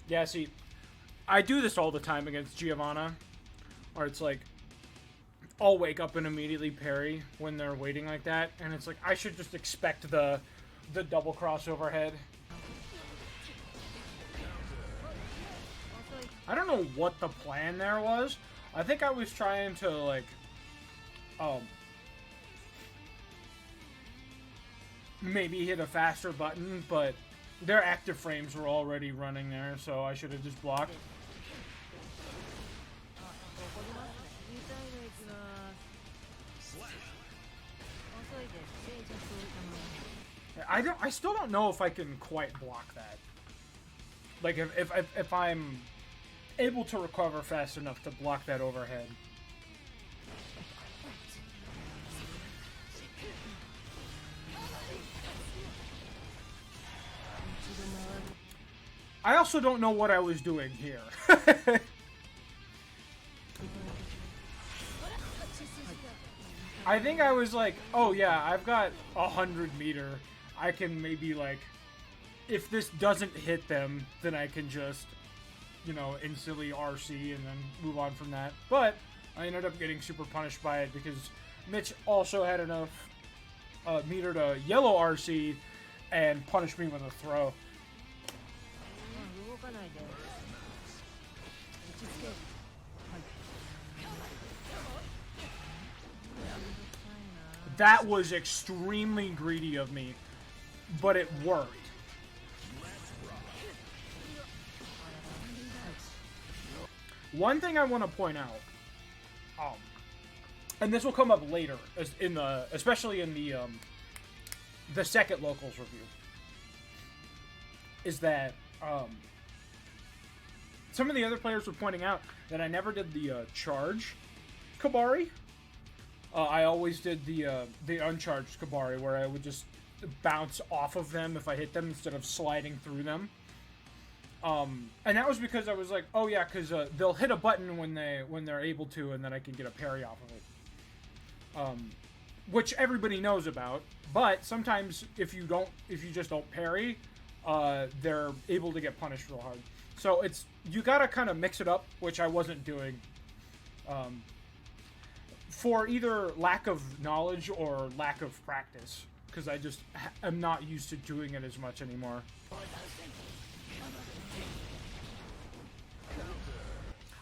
Yeah, see, I do this all the time against Giovanna, or it's like, I'll wake up and immediately parry when they're waiting like that, and it's like, I should just expect the double cross overhead. I don't know what the plan there was. I think I was trying to, like, maybe hit a faster button, but their active frames were already running there, so I should have just blocked. I still don't know if I can quite block that. Like, if I'm able to recover fast enough to block that overhead. I also don't know what I was doing here. I think I was like, oh yeah, I've got 100 meter. I can maybe, like, if this doesn't hit them, then I can just, you know, instantly RC and then move on from that. But I ended up getting super punished by it because Mitch also had enough meter to yellow RC and punish me with a throw. That was extremely greedy of me, but it worked. One thing I want to point out, and this will come up later, especially in the second locals review, is that some of the other players were pointing out that I never did the charge Kabari. I always did the uncharged Kabari, where I would just bounce off of them if I hit them instead of sliding through them. And that was because I was like, oh yeah, because they'll hit a button when they're able to, and then I can get a parry off of it. Which everybody knows about, but sometimes if you just don't parry, they're able to get punished real hard. So you gotta kind of mix it up, which I wasn't doing. For either lack of knowledge or lack of practice, because I just am not used to doing it as much anymore.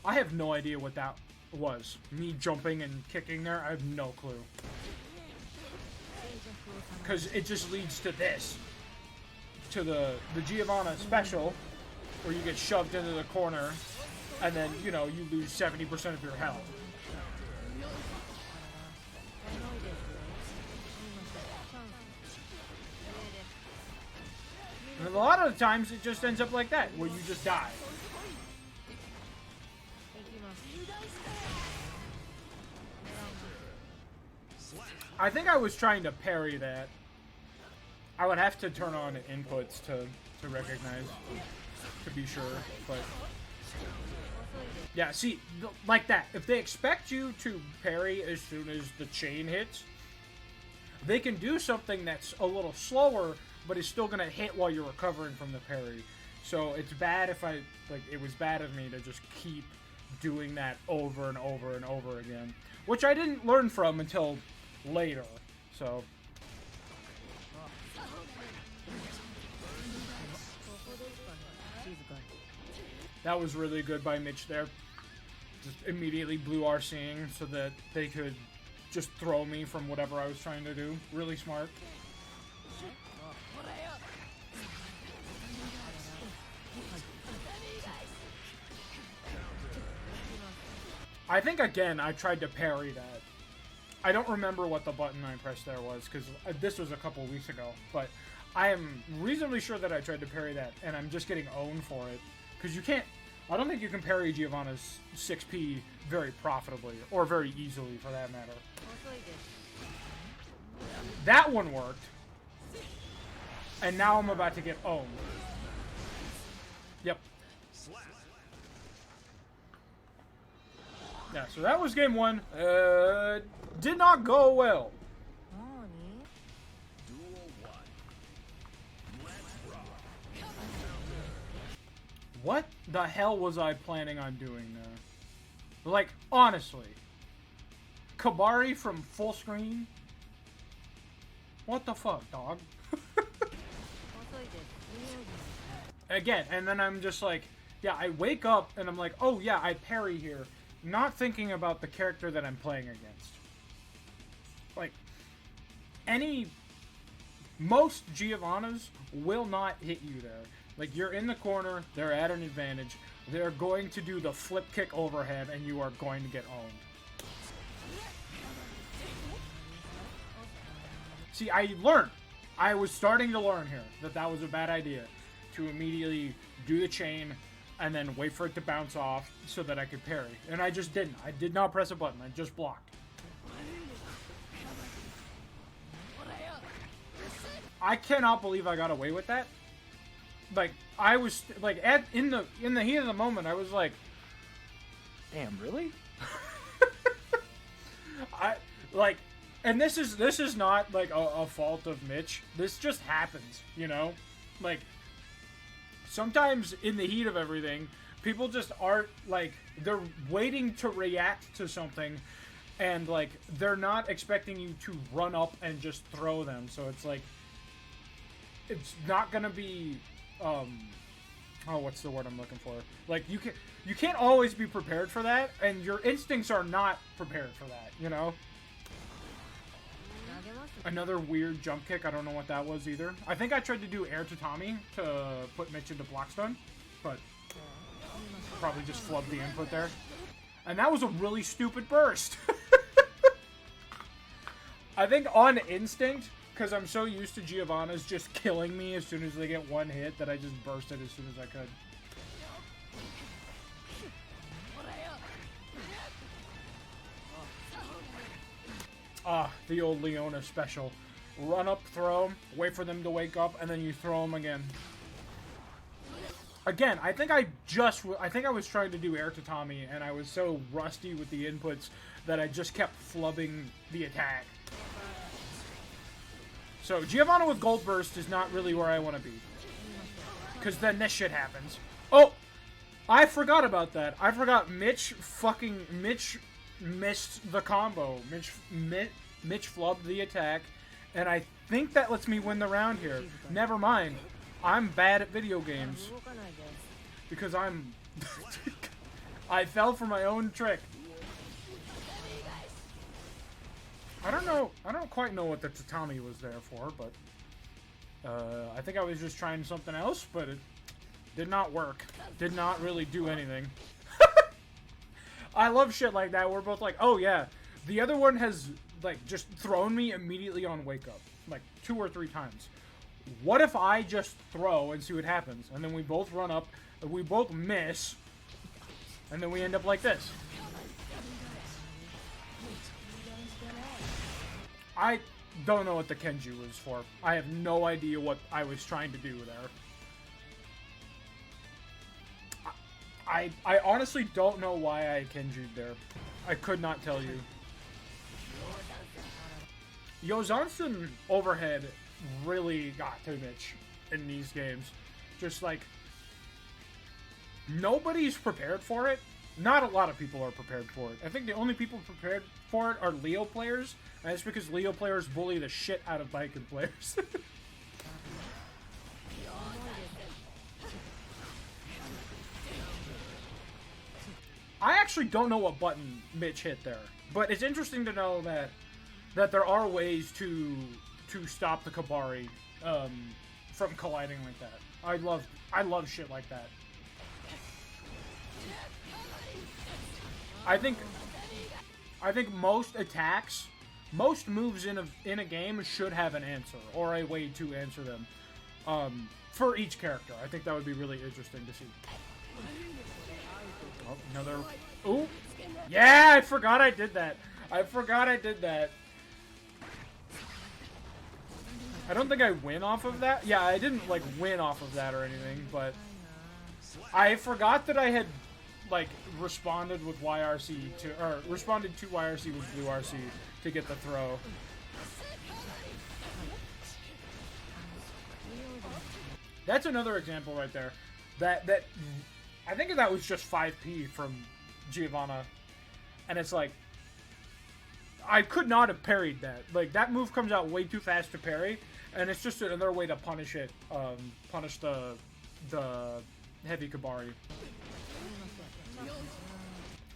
I have no idea what that was. Me jumping and kicking there, I have no clue. Because it just leads to this. To the Giovanna special, where you get shoved into the corner, and then, you know, you lose 70% of your health. And a lot of the times it just ends up like that, where you just die. I think I was trying to parry that. I would have to turn on inputs to recognize, to be sure, but... Yeah, see, like that. If they expect you to parry as soon as the chain hits, they can do something that's a little slower, but is still going to hit while you're recovering from the parry. So it's bad if it was bad of me to just keep doing that over and over and over again. Which I didn't learn from until later, so... That was really good by Mitch there. Just immediately blue RCing so that they could just throw me from whatever I was trying to do. Really smart. I think, again, I tried to parry that. I don't remember what the button I pressed there was, because this was a couple weeks ago. But I am reasonably sure that I tried to parry that, and I'm just getting owned for it. Because you can't... I don't think you can parry Giovanna's 6P very profitably, or very easily, for that matter. That one worked. And now I'm about to get owned. Yep. Yeah, so that was game one. Did not go well. What the hell was I planning on doing there? Like, honestly. Kabari from full screen? What the fuck, dog? Again, and then I'm just like, yeah, I wake up and I'm like, oh yeah, I parry here. Not thinking about the character that I'm playing against. Like, most Giovannas will not hit you there. Like, you're in the corner, they're at an advantage, they're going to do the flip kick overhead, and you are going to get owned. See, I learned. I was starting to learn here that that was a bad idea. To immediately do the chain, and then wait for it to bounce off so that I could parry. And I just didn't. I did not press a button, I just blocked. I cannot believe I got away with that. Like, I was, like, in the heat of the moment, I was like, damn, really? And this is not, like, a fault of Mitch. This just happens, you know? Like, sometimes in the heat of everything, people just aren't, like, they're waiting to react to something, and, like, they're not expecting you to run up and just throw them, so it's like, it's not gonna be, oh, what's the word I'm looking for? Like, you can't always be prepared for that, and your instincts are not prepared for that, you know? Another weird jump kick, I don't know what that was either. I think I tried to do air tatami to put Mitch into block stun, but probably just flubbed the input there. And that was a really stupid burst. I think on instinct, because I'm so used to Giovanna's just killing me as soon as they get one hit, that I just bursted as soon as I could. Ah, the old Leona special. Run up, throw, wait for them to wake up, and then you throw them again. Again, I think I was trying to do air tatami, and I was so rusty with the inputs that I just kept flubbing the attack. So, Giovanna with Gold Burst is not really where I want to be. Because then this shit happens. Oh! I forgot about that. I forgot Mitch missed the combo. Mitch flubbed the attack, and I think that lets me win the round here. Never mind. I'm bad at video games. Because I'm... I fell for my own trick. I don't quite know what the tatami was there for, but... I think I was just trying something else, but it did not work. Did not really do anything. I love shit like that. We're both like, oh yeah. The other one has, like, just thrown me immediately on wake up. Like, 2 or 3 times. What if I just throw and see what happens? And then we both run up, we both miss, and then we end up like this. I don't know what the Kenju was for. I have no idea what I was trying to do there. I honestly don't know why I Kenju'd there. I could not tell you. Yozansen overhead really got to Mitch in these games. Just like, nobody's prepared for it. Not a lot of people are prepared for it. I think the only people prepared for it are Leo players, and that's because Leo players bully the shit out of baiken players. I actually don't know what button Mitch hit there, but it's interesting to know that there are ways to stop the Kabari from colliding like that. I love shit like that. I think most attacks, most moves in a game should have an answer or a way to answer them for each character. I think that would be really interesting to see. Oh, another... Ooh! Yeah, I forgot I did that. I don't think I win off of that. Yeah, I didn't, like, win off of that or anything, but... I forgot that I had, like, responded with YRC to... Or, responded to YRC with blue RC to get the throw. That's another example right there. That I think that was just 5p from Giovanna. And it's like, I could not have parried that. Like, that move comes out way too fast to parry, and it's just another way to punish it. Punish the heavy Kabari.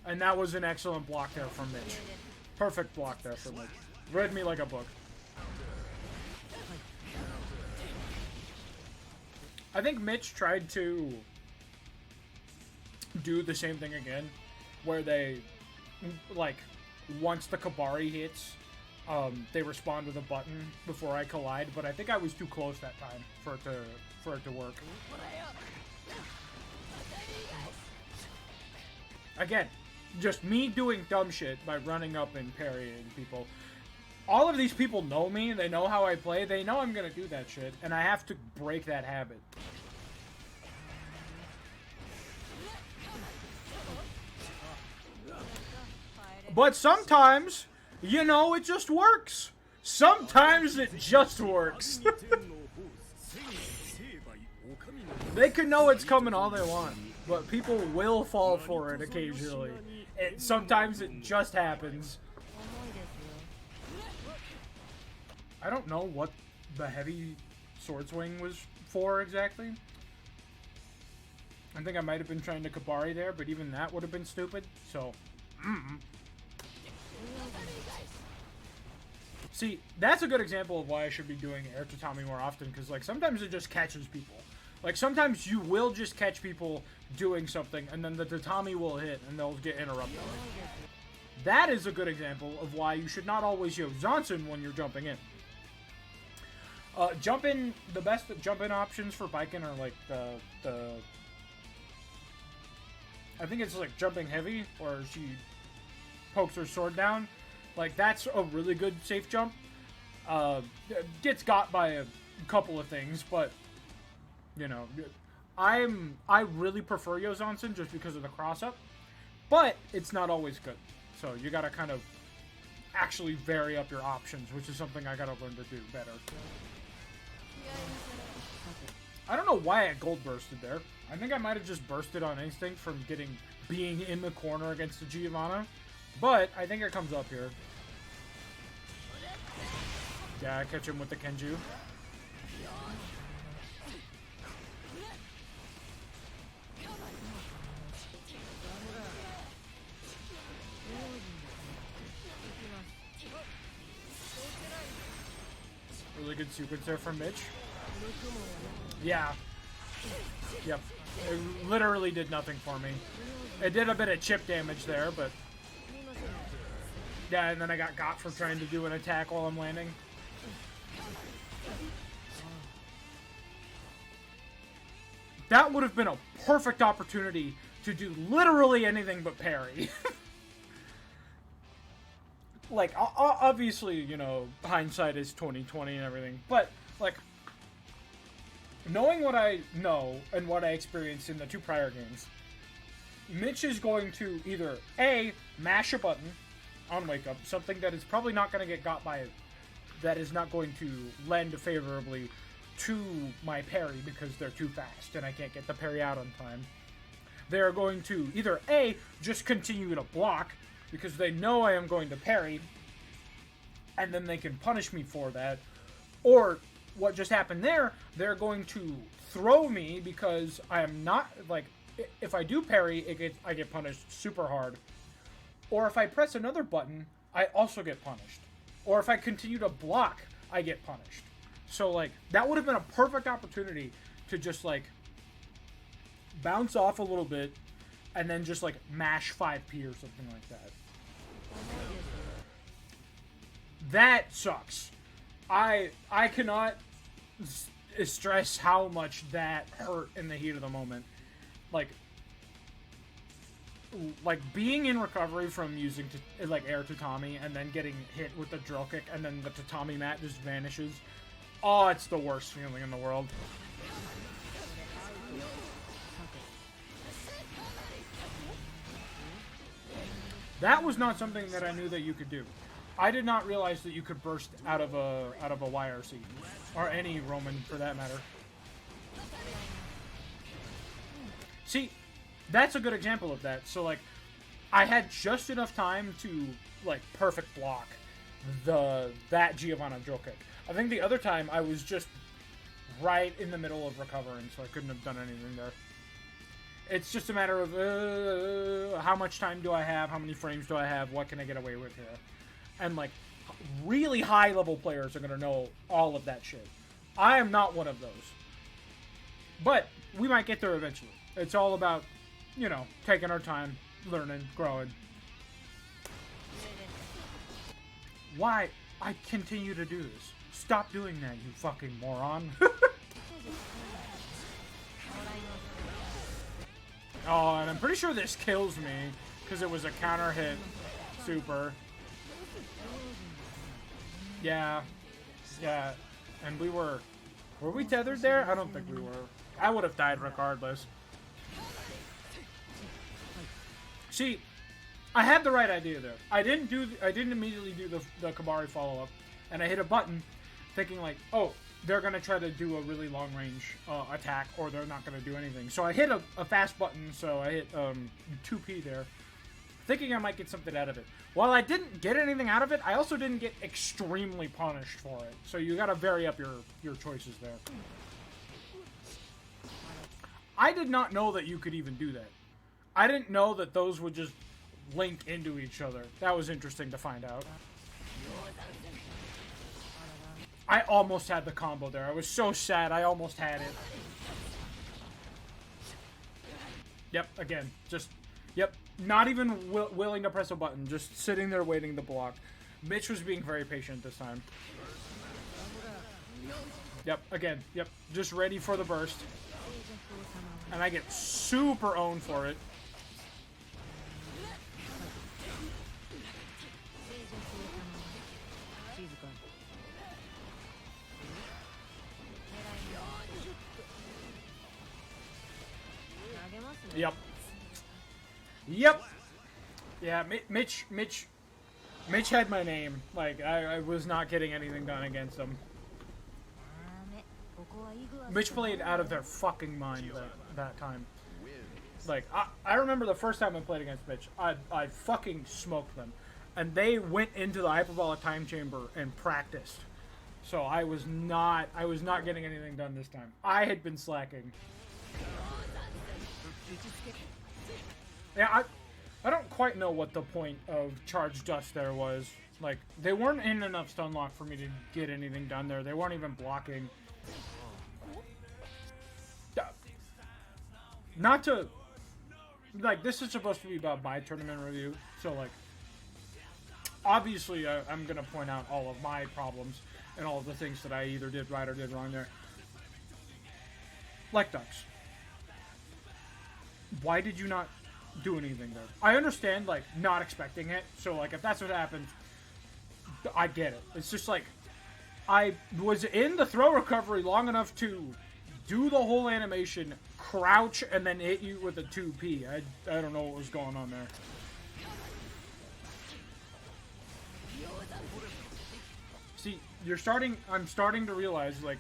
And that was an excellent block there from Mitch. Perfect block there from Mitch. Read me like a book. I think Mitch tried to do the same thing again, where they, like, once the Kabari hits, they respond with a button before I collide, but I think I was too close that time for it to work. Again, just me doing dumb shit by running up and parrying people. All of these people know me, they know how I play, they know I'm gonna do that shit, and I have to break that habit. But sometimes, you know, it just works. Sometimes it just works. They can know it's coming all they want, but people will fall for it occasionally. Sometimes it just happens. I don't know what the heavy sword swing was for exactly. I think I might have been trying to Kabari there, but even that would have been stupid, so... See, that's a good example of why I should be doing air tatami more often, because, like, sometimes it just catches people. Like, sometimes you will just catch people doing something, and then the tatami will hit, and they'll get interrupted. That is a good example of why you should not always use Johnson when you're jumping in. The best jump-in options for baiken are, like, I think it's, like, jumping heavy, or she pokes her sword down. Like, that's a really good safe jump. Gets got by a couple of things, but, you know, I really prefer Yozansen just because of the cross-up, but it's not always good. So you gotta kind of actually vary up your options, which is something I gotta learn to do better. I don't know why I gold bursted there. I think I might have just bursted on instinct from being in the corner against the Giovanna. But I think it comes up here. Yeah, I catch him with the Kenju. Really good sequence there from Mitch. Yeah. Yep. It literally did nothing for me. It did a bit of chip damage there, but... Yeah, and then I got for trying to do an attack while I'm landing. That would have been a perfect opportunity to do literally anything but parry. Like, obviously, you know, hindsight is 20/20 and everything, but, like, knowing what I know and what I experienced in the two prior games, Mitch is going to either A, mash a button on wake up, something that is probably not going to get got by, that is not going to lend favorably to my parry because they're too fast and I can't get the parry out on time. They're going to either A, just continue to block because they know I am going to parry and then they can punish me for that, or what just happened there, they're going to throw me because I am not, like, if I do parry, I get punished super hard. Or if I press another button, I also get punished. Or if I continue to block, I get punished. So, like, that would have been a perfect opportunity to just, like, bounce off a little bit and then just, like, mash 5p or something like that. That sucks. I cannot stress how much that hurt in the heat of the moment. Like being in recovery from using like air tatami and then getting hit with the drill kick and then the tatami mat just vanishes. Oh, it's the worst feeling in the world. That was not something that I knew that you could do. I did not realize that you could burst out of a YRC or any Roman for that matter. See, that's a good example of that. So, like, I had just enough time to, like, perfect block that Giovanna drill kick. I think the other time I was just right in the middle of recovering, so I couldn't have done anything there. It's just a matter of how much time do I have, how many frames do I have, what can I get away with here. And, like, really high-level players are going to know all of that shit. I am not one of those. But we might get there eventually. It's all about, you know, taking our time, learning, growing. Why? I continue to do this. Stop doing that, you fucking moron. Oh, and I'm pretty sure this kills me, because it was a counter hit super. Yeah. Yeah. And we were we tethered there? I don't think we were. I would have died regardless. See, I had the right idea there. I didn't immediately do the Kabari follow-up, and I hit a button thinking like, oh, they're going to try to do a really long-range attack, or they're not going to do anything. So I hit a fast button, so I hit 2P there, thinking I might get something out of it. While I didn't get anything out of it, I also didn't get extremely punished for it. So you got to vary up your choices there. I did not know that you could even do that. I didn't know that those would just link into each other. That was interesting to find out. I almost had the combo there. I was so sad. I almost had it. Yep, again. Just, yep. Not even willing to press a button. Just sitting there waiting to block. Mitch was being very patient this time. Yep, again. Yep. Just ready for the burst. And I get super owned for it. Yep. Yep. Yeah, Mitch had my name. Like, I was not getting anything done against him. Mitch played out of their fucking mind that time. Like, I remember the first time I played against Mitch, I fucking smoked them. And they went into the hyperbolic time chamber and practiced. So I was not getting anything done this time. I had been slacking. Yeah, I don't quite know what the point of Charge Dust there was. Like, they weren't in enough stun lock for me to get anything done there. They weren't even blocking. Not to... Like, this is supposed to be about my tournament review. So, like, obviously I'm going to point out all of my problems and all of the things that I either did right or did wrong there. Like Ducks. Why did you not do anything there? I understand, like, not expecting it. So, like, if that's what happens, I get it. It's just, like, I was in the throw recovery long enough to do the whole animation, crouch, and then hit you with a 2P. I don't know what was going on there. See, I'm starting to realize, like,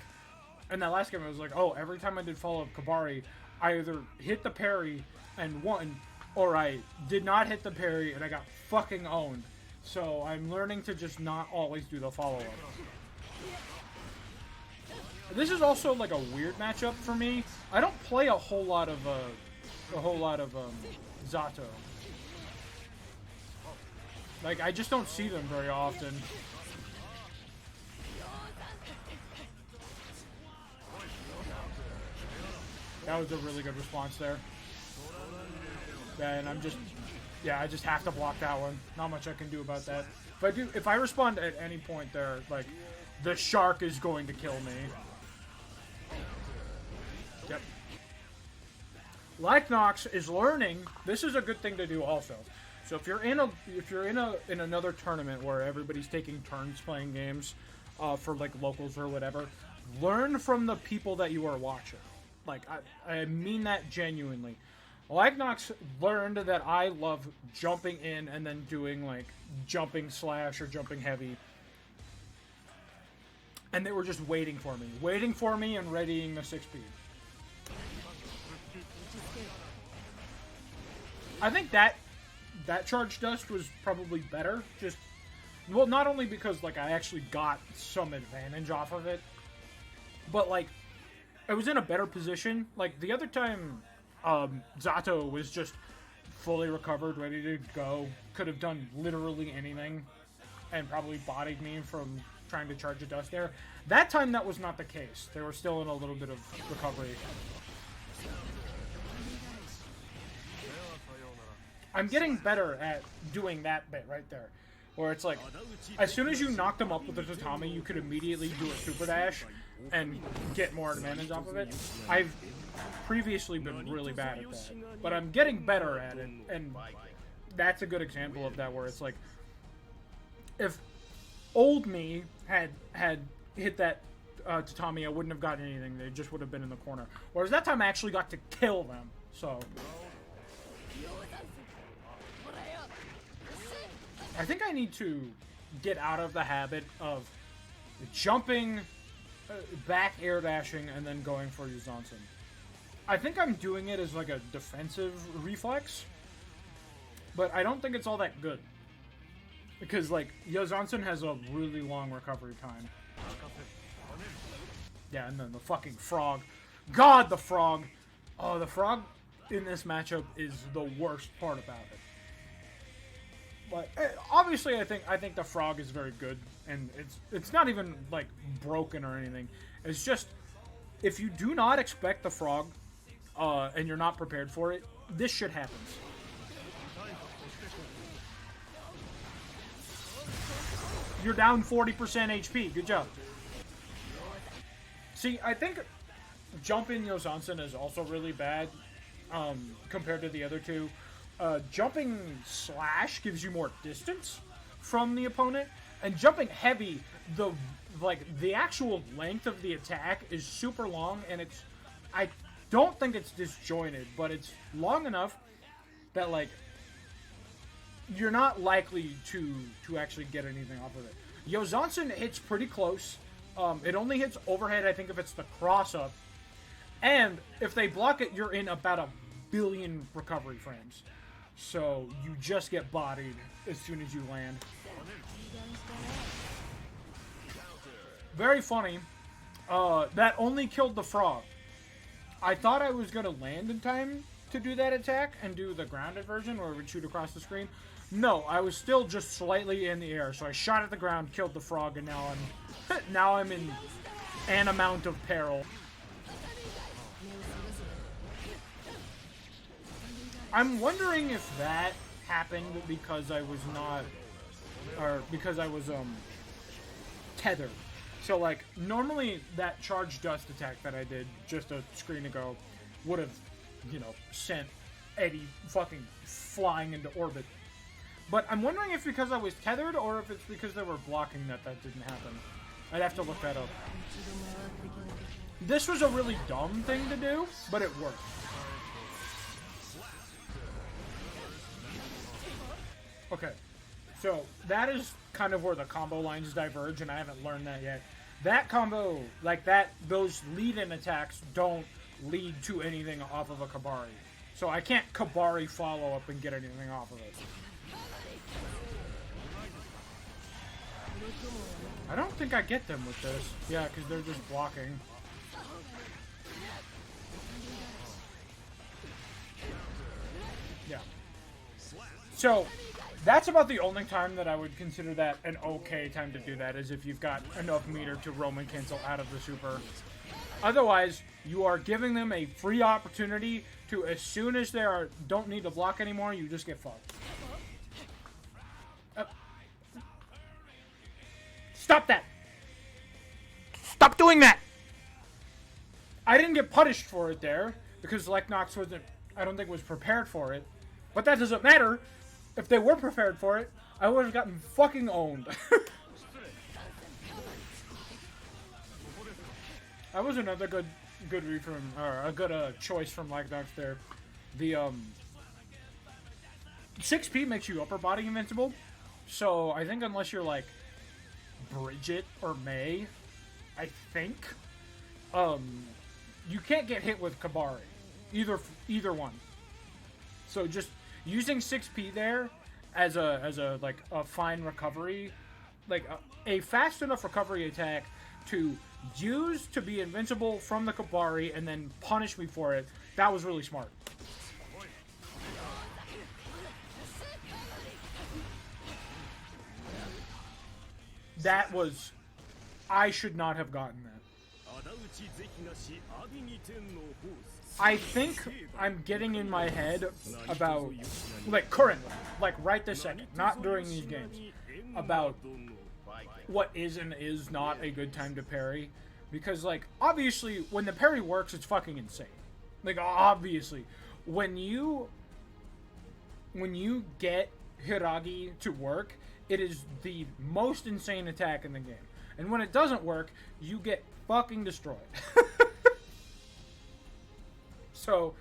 in that last game, I was like, oh, every time I did follow-up Kabari, I either hit the parry and won, or I did not hit the parry and I got fucking owned. So I'm learning to just not always do the follow-up. This is also like a weird matchup for me. I don't play a whole lot of Zato. Like, I just don't see them very often. That was a really good response there. Yeah, and I just have to block that one. Not much I can do about that. If I respond at any point there, like, the shark is going to kill me. Yep. Like Nox is learning. This is a good thing to do also. So if you're in another tournament where everybody's taking turns playing games, for like locals or whatever, learn from the people that you are watching. Like, I mean that genuinely. Like Nox learned that I love jumping in and then doing, like, jumping slash or jumping heavy. And they were just waiting for me and readying the 6P. I think that charge dust was probably better. Just, well, not only because like I actually got some advantage off of it, but like I was in a better position. Like the other time, Zato was just fully recovered, ready to go, could have done literally anything, and probably bodied me from trying to charge a dust there. That time that was not the case. They were still in a little bit of recovery. I'm getting better at doing that bit right there. Where it's like, as soon as you knock them up with the tatami, you could immediately do a super dash and get more advantage off of it. I've previously been really bad at that. But I'm getting better at it, and that's a good example of that, where it's like, if old me had hit that tatami, I wouldn't have gotten anything. They just would have been in the corner. Whereas that time I actually got to kill them, so... I think I need to get out of the habit of jumping, back air dashing, and then going for Yuzansen. I think I'm doing it as like a defensive reflex, but I don't think it's all that good. Because like, Yuzansen has a really long recovery time. Yeah, and then the fucking frog. God, the frog! Oh, the frog in this matchup is the worst part about it. But obviously, I think the frog is very good, and it's not even like broken or anything. It's just, if you do not expect the frog, and you're not prepared for it, this shit happens. You're down 40% HP. Good job. See, I think jumping Yozansen is also really bad compared to the other two. Jumping slash gives you more distance from the opponent, and jumping heavy, the actual length of the attack is super long, and I don't think it's disjointed, but it's long enough that like you're not likely to actually get anything off of it. Yozansen hits pretty close. It only hits overhead, I think, if it's the cross up, and if they block it, you're in about 1 billion recovery frames. So you just get bodied as soon as you land. Very funny. That only killed the frog. I thought I was going to land in time to do that attack and do the grounded version where it would shoot across the screen. No, I was still just slightly in the air. So I shot at the ground, killed the frog, and now I'm in an amount of peril. I'm wondering if that happened because I was not, or because I was tethered. So like normally that charge dust attack that I did just a screen ago would have, sent Eddie fucking flying into orbit. But I'm wondering if because I was tethered or if it's because they were blocking that didn't happen. I'd have to look that up. This was a really dumb thing to do, but it worked. Okay, so that is kind of where the combo lines diverge, and I haven't learned that yet. That combo, like that, those lead-in attacks don't lead to anything off of a Kabari. So I can't Kabari follow up and get anything off of it. I don't think I get them with this. Yeah, because they're just blocking. Yeah. So that's about the only time that I would consider that an okay time to do that, is if you've got enough meter to Roman cancel out of the super. Otherwise, you are giving them a free opportunity to, as soon as they don't need to block anymore, you just get fucked. Stop that! Stop doing that! I didn't get punished for it there, because Leknox wasn't, I don't think, was prepared for it. But that doesn't matter. If they were prepared for it, I would have gotten fucking owned. That was another good read from, or a good choice from Leknox there. The 6P makes you upper body invincible, so I think unless you're like Bridget or May, I think, you can't get hit with Kabari, either one. So just using 6p there as a like a fine recovery, like a fast enough recovery attack to use to be invincible from the Kabari and then punish me for it. That was really smart. That was... I should not have gotten that. I think I'm getting in my head about, like, currently, like, right this second, not during these games, about what is and is not a good time to parry. Because, like, obviously, when the parry works, it's fucking insane. Like, obviously. When you get Hiragi to work, it is the most insane attack in the game. And when it doesn't work, you get fucking destroyed. So,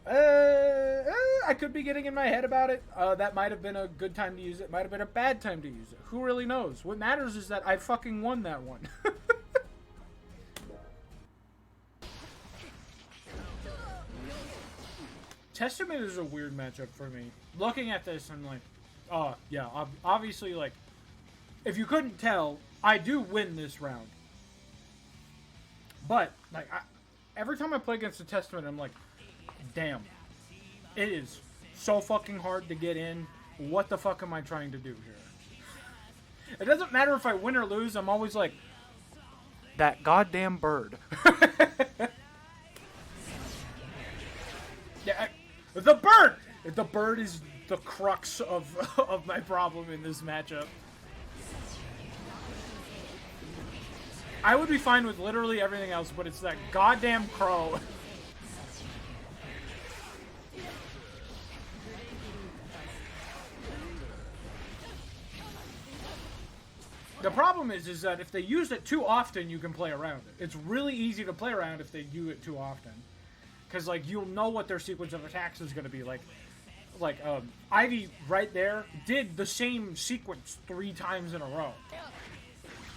I could be getting in my head about it. That might have been a good time to use it. Might have been a bad time to use it. Who really knows? What matters is that I fucking won that one. Testament is a weird matchup for me. Looking at this, I'm like, oh, yeah, obviously, like, if you couldn't tell, I do win this round. But, like, every time I play against the Testament, I'm like, damn. It is so fucking hard to get in. What the fuck am I trying to do here? It doesn't matter if I win or lose, I'm always like, that goddamn bird. Yeah, the bird! The bird is the crux of my problem in this matchup. I would be fine with literally everything else, but it's that goddamn crow. The problem is that if they use it too often, you can play around it. It's really easy to play around if they do it too often. Because, like, you'll know what their sequence of attacks is going to be. Like, Ivy right there did the same sequence 3 times in a row.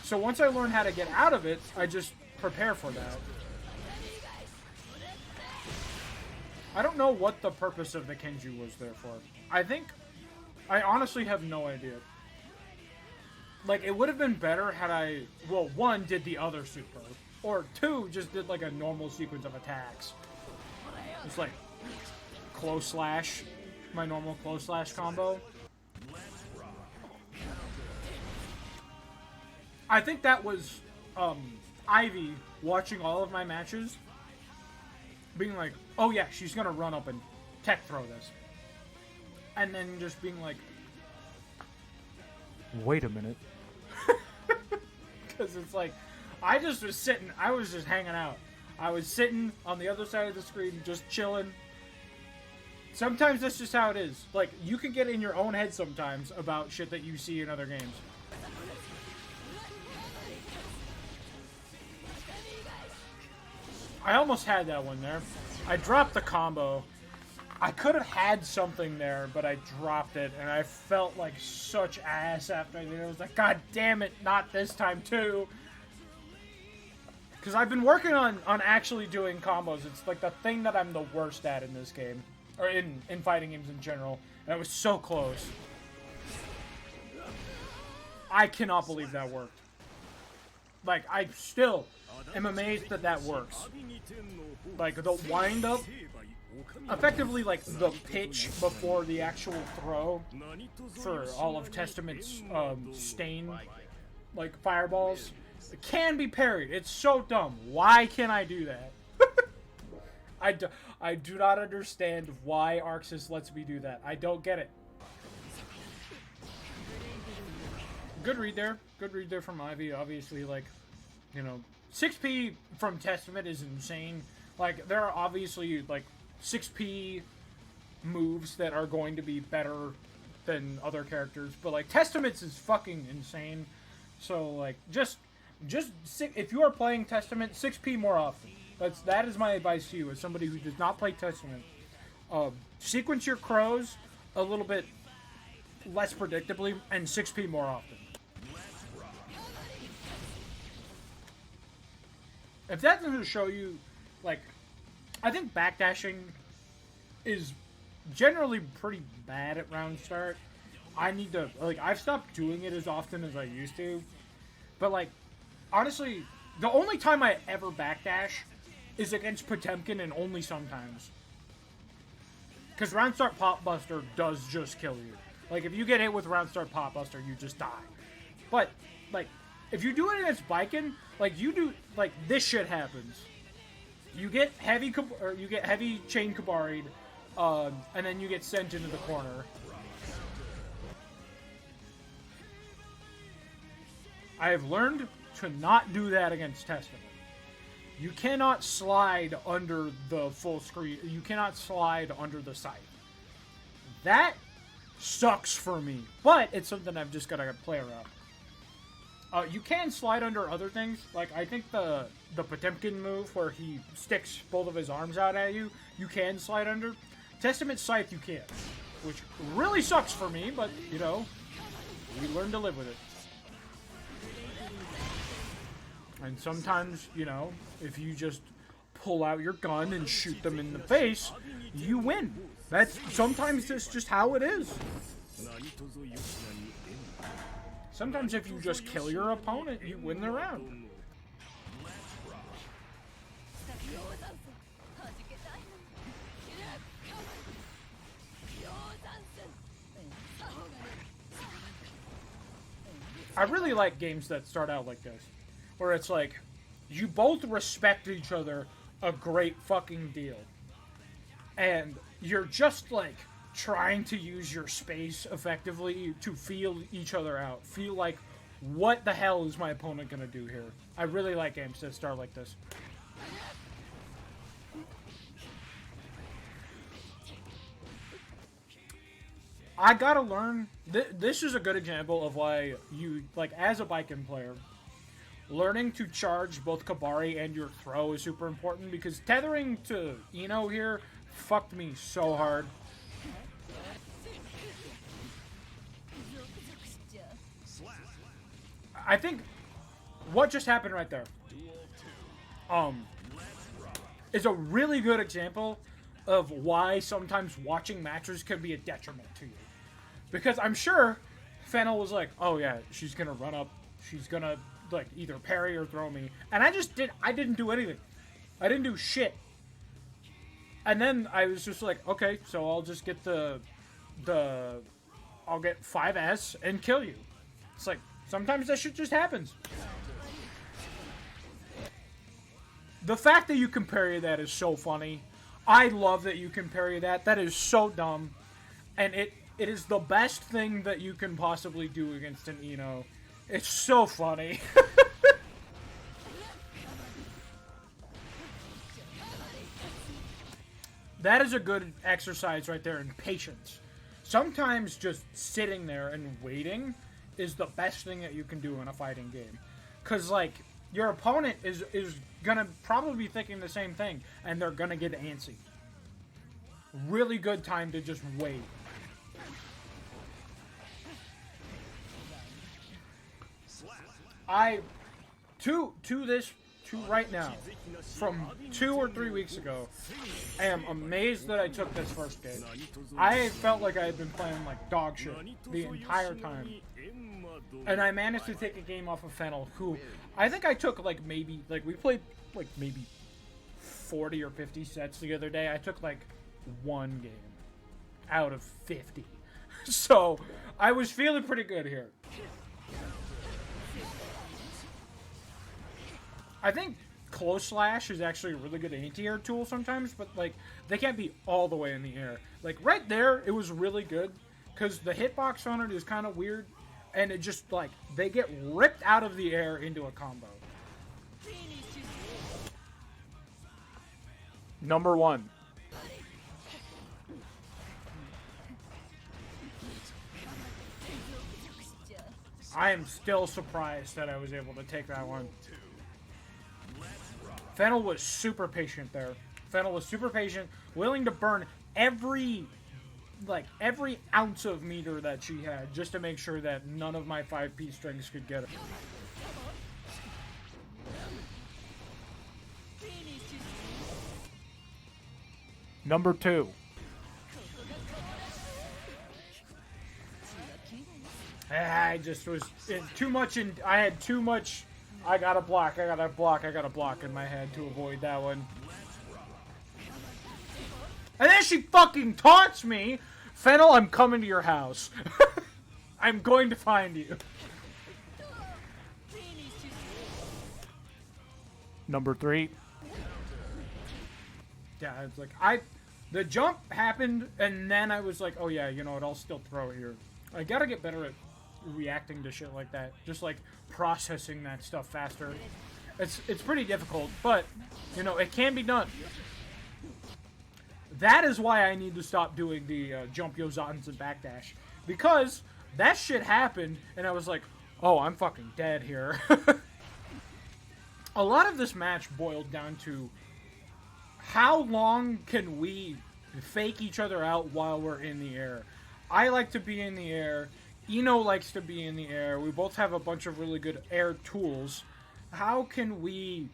So once I learn how to get out of it, I just prepare for that. I don't know what the purpose of the Kenju was there for. I honestly have no idea. Like, it would have been better had I, well, 1, did the other super, or 2, just did, like, a normal sequence of attacks. It's like, close slash, my normal close slash combo. I think that was Ivy watching all of my matches, being like, oh yeah, she's gonna run up and tech throw this. And then just being like, wait a minute. Because it's like, I just was sitting, I was just hanging out. I was sitting on the other side of the screen, just chilling. Sometimes that's just how it is. Like, you can get in your own head sometimes about shit that you see in other games. I almost had that one there. I dropped the combo. I could have had something there, but I dropped it, and I felt like such ass after I did it. I was like, God damn it, not this time too. Because I've been working on actually doing combos. It's like the thing that I'm the worst at in this game. Or in fighting games in general. And I was so close. I cannot believe that worked. Like, I still am amazed that that works. Like, the wind-up, effectively, like, the pitch before the actual throw for all of Testament's stain, like, fireballs, it can be parried. It's so dumb. Why can't I do that? I do not understand why Arxis lets me do that. I don't get it. Good read there. Good read there from Ivy. Obviously, like, you know, 6p from Testament is insane. Like, there are obviously, like, 6p moves that are going to be better than other characters. But, like, Testament's is fucking insane. So, like, just if you are playing Testament, 6p more often. That is my advice to you as somebody who does not play Testament. Sequence your crows a little bit less predictably and 6p more often. If that doesn't show you, like, I think backdashing is generally pretty bad at round start. I need to, like, I've stopped doing it as often as I used to. But, like, honestly, the only time I ever backdash is against Potemkin, and only sometimes. Because round start pop buster does just kill you. Like, if you get hit with round start pop buster, you just die. But, like, if you do it against baiken, like, you do, like, this shit happens. You get heavy chain kabari'd, and then you get sent into the corner. I have learned to not do that against Testament. You cannot slide under the full screen. You cannot slide under the scythe. That sucks for me, but it's something I've just got to play around. You can slide under other things. Like, I think the Potemkin move where he sticks both of his arms out at you, you can slide under. Testament Scythe, you can't. Which really sucks for me, but, you know, we learn to live with it. And sometimes, you know, if you just pull out your gun and shoot them in the face, you win. Sometimes that's just how it is. Sometimes if you just kill your opponent, you win the round. I really like games that start out like this, where it's like, you both respect each other a great fucking deal. And you're just, like, trying to use your space effectively to feel each other out. Feel like, what the hell is my opponent gonna do here? I really like games that start like this. I gotta learn. This is a good example of why you, like, as a baiken player, learning to charge both Kabari and your throw is super important, because tethering to Ino here fucked me so hard. I think what just happened right there is a really good example of why sometimes watching matches can be a detriment to you. Because I'm sure Fennel was like, oh yeah, she's gonna run up, she's gonna, like, either parry or throw me. And I didn't do anything. I didn't do shit. And then I was just like, okay, so I'll just get I'll get 5S and kill you. It's like, sometimes that shit just happens. The fact that you can parry that is so funny. I love that you can parry that. That is so dumb. And it is the best thing that you can possibly do against an Ino. It's so funny. That is a good exercise right there in patience. Sometimes just sitting there and waiting is the best thing that you can do in a fighting game. Because, like, your opponent is gonna probably be thinking the same thing, and they're gonna get antsy. Really good time to just wait. To right now, from 2 or 3 weeks ago, I am amazed that I took this first game. I felt like I had been playing like dog shit the entire time. And I managed to take a game off of Fennel, who I think I took like maybe, like, we played like maybe 40 or 50 sets the other day. I took like one game out of 50. So I was feeling pretty good here. I think close slash is actually a really good anti-air tool sometimes, but, like, they can't be all the way in the air. Like, right there, it was really good, because the hitbox on it is kind of weird, and it just, like, they get ripped out of the air into a combo. Number 1. I am still surprised that I was able to take that one. Fennel was super patient there. Fennel was super patient, willing to burn every ounce of meter that she had, just to make sure that none of my 5P strings could get it. Number 2. I just was too much in. I had too much. I gotta block. I gotta block. I gotta block in my head to avoid that one. And then she fucking taunts me. Fennel, I'm coming to your house. I'm going to find you. Number 3. Yeah, it's like the jump happened, and then I was like, oh yeah, you know what? I'll still throw it here. I gotta get better at reacting to shit like that. Just like processing that stuff faster. It's pretty difficult, but you know it can be done. That is why I need to stop doing the jump Yozans and backdash, because that shit happened, and I was like, oh, I'm fucking dead here. A lot of this match boiled down to how long can we fake each other out while we're in the air. I like to be in the air. Ino likes to be in the air. We both have a bunch of really good air tools. How can we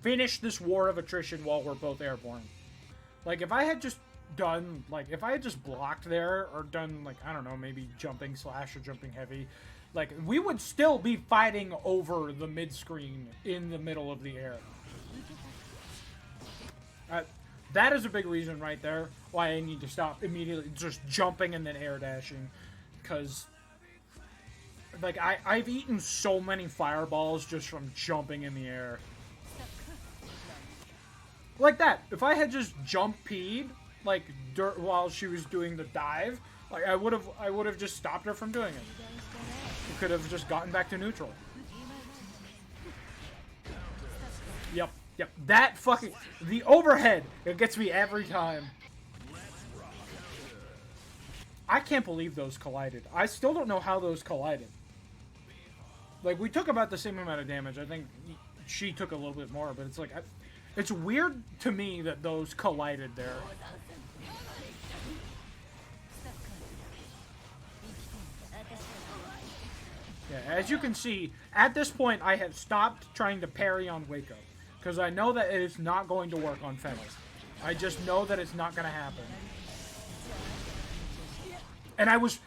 finish this war of attrition while we're both airborne? Like, if I had just blocked there, or done, like, I don't know, maybe jumping slash or jumping heavy, like, we would still be fighting over the mid-screen in the middle of the air. That is a big reason right there why I need to stop immediately just jumping and then air dashing. Because, like, I've eaten so many fireballs just from jumping in the air. Like that. If I had just jump P'd, like, while she was doing the dive, like, I would have just stopped her from doing it. We could have just gotten back to neutral. Yep. Yep, that fucking... The overhead, it gets me every time. I can't believe those collided. I still don't know how those collided. Like, we took about the same amount of damage. I think she took a little bit more, but it's like... it's weird to me that those collided there. Yeah, as you can see, at this point, I have stopped trying to parry on Waco. Because I know that it is not going to work on Fennel. I just know that it's not going to happen. And I was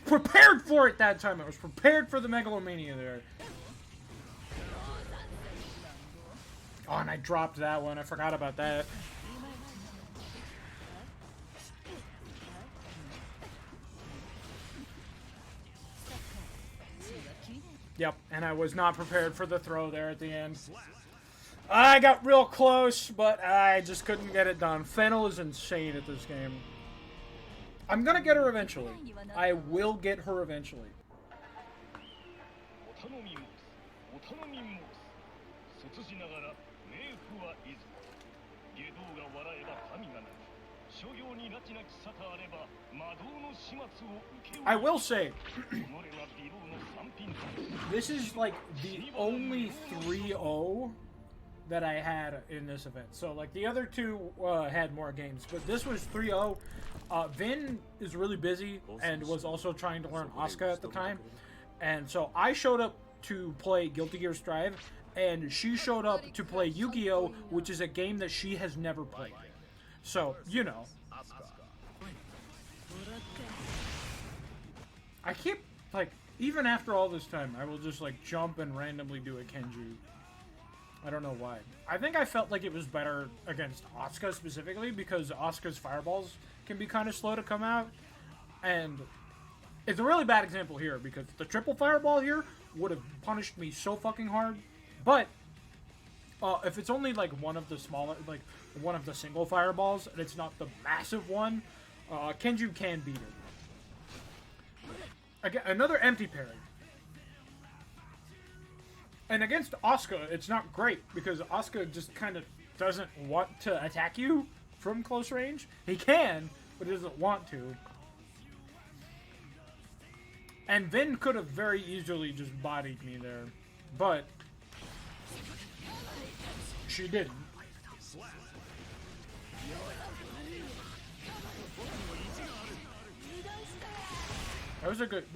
prepared for it that time. I was prepared for the Megalomania there. Oh, and I dropped that one. I forgot about that. Yep, and I was not prepared for the throw there at the end. I got real close, but I just couldn't get it done. Fennel is insane at this game. I'm gonna get her eventually. I will get her eventually. I will say, this is like the only 3-0 that I had in this event. So, like, the other two had more games, but this was 3-0. Vin is really busy and was also trying to learn Asuka at the time. And so I showed up to play Guilty Gear Strive, and she showed up to play Yu-Gi-Oh!, which is a game that she has never played. So, you know. I keep, like, even after all this time, I will just, like, jump and randomly do a Kenju. I don't know why. I think I felt like it was better against Asuka specifically, because Asuka's fireballs can be kind of slow to come out. And it's a really bad example here, because the triple fireball here would have punished me so fucking hard. But if it's only like one of the smaller, like one of the single fireballs, and it's not the massive one, Kenju can beat it. Again, another empty parry. And against Asuka, it's not great, because Asuka just kind of doesn't want to attack you from close range. He can, but he doesn't want to. And Vin could have very easily just bodied me there, but she didn't. That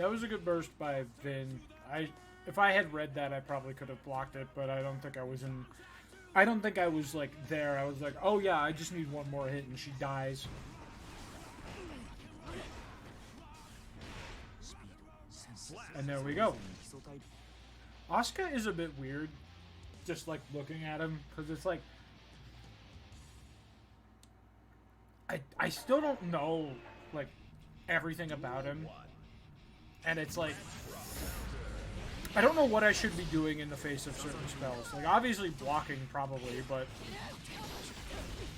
was a good burst by Vin. If I had read that, I probably could have blocked it, but I don't think I was like there. I was like, oh yeah, I just need one more hit and she dies. And there we go. Asuka is a bit weird, just like looking at him, because it's like I still don't know like everything about him, and it's like I don't know what I should be doing in the face of certain spells. Like obviously blocking probably, but